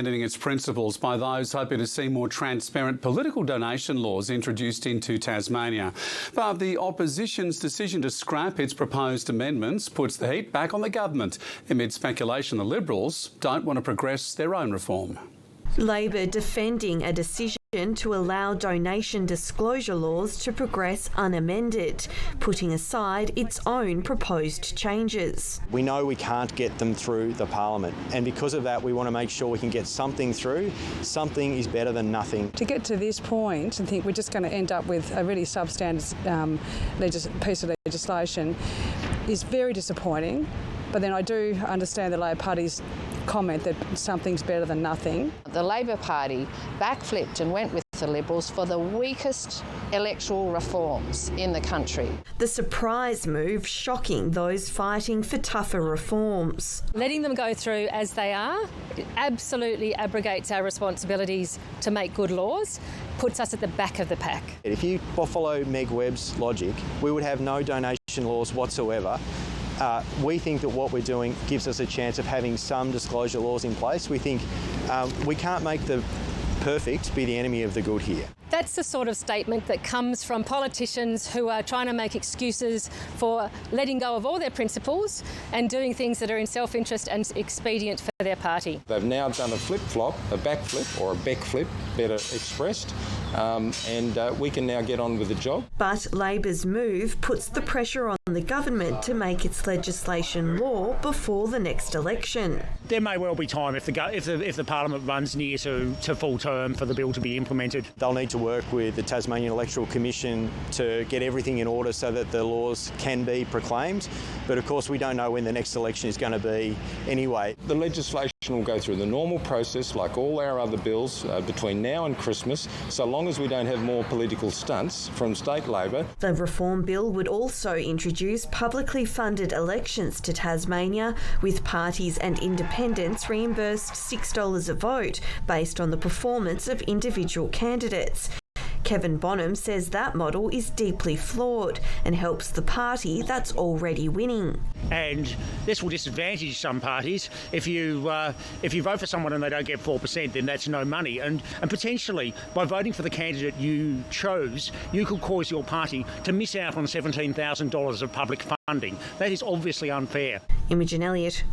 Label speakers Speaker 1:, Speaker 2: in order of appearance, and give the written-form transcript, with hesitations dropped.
Speaker 1: abandoning its principles by those hoping to see more transparent political donation laws introduced into Tasmania. But the opposition's decision to scrap its proposed amendments puts the heat back on the government amid speculation the Liberals don't want to progress their own reform.
Speaker 2: Labor defending a decision to allow donation disclosure laws to progress unamended, putting aside its own proposed changes.
Speaker 3: We know we can't get them through the Parliament, and because of that we want to make sure we can get something through. Something is better than nothing.
Speaker 4: To get to this point and think we're just going to end up with a really substandard piece of legislation is very disappointing, but then I do understand the Labor Party's comment that something's better than nothing.
Speaker 5: The Labor Party backflipped and went with the Liberals for the weakest electoral reforms in the country.
Speaker 2: The surprise move shocking those fighting for tougher reforms.
Speaker 6: Letting them go through as they are absolutely abrogates our responsibilities to make good laws, puts us at the back of the pack.
Speaker 3: If you follow Meg Webb's logic, we would have no donation laws whatsoever. We think that what we're doing gives us a chance of having some disclosure laws in place. We think we can't make the perfect be the enemy of the good here.
Speaker 6: That's the sort of statement that comes from politicians who are trying to make excuses for letting go of all their principles and doing things that are in self-interest and expedient for their party.
Speaker 7: They've now done a flip-flop, a backflip or a backflip, better expressed, and we can now get on with the job.
Speaker 2: But Labor's move puts the pressure on the government to make its legislation law before the next election.
Speaker 8: There may well be time if the Parliament runs near to full term for the bill to be implemented.
Speaker 3: They'll need to work with the Tasmanian Electoral Commission to get everything in order so that the laws can be proclaimed. But of course we don't know when the next election is going to be anyway.
Speaker 7: The legislation will go through the normal process like all our other bills between now and Christmas, so long as we don't have more political stunts from state Labor.
Speaker 2: The reform bill would also introduce publicly funded elections to Tasmania, with parties and independents reimbursed $6 a vote based on the performance of individual candidates. Kevin Bonham says that model is deeply flawed and helps the party that's already winning.
Speaker 8: And this will disadvantage some parties. If you vote for someone and they don't get 4%, then that's no money. And potentially, by voting for the candidate you chose, you could cause your party to miss out on $17,000 of public funding. That is obviously unfair.
Speaker 2: Imogen Elliott,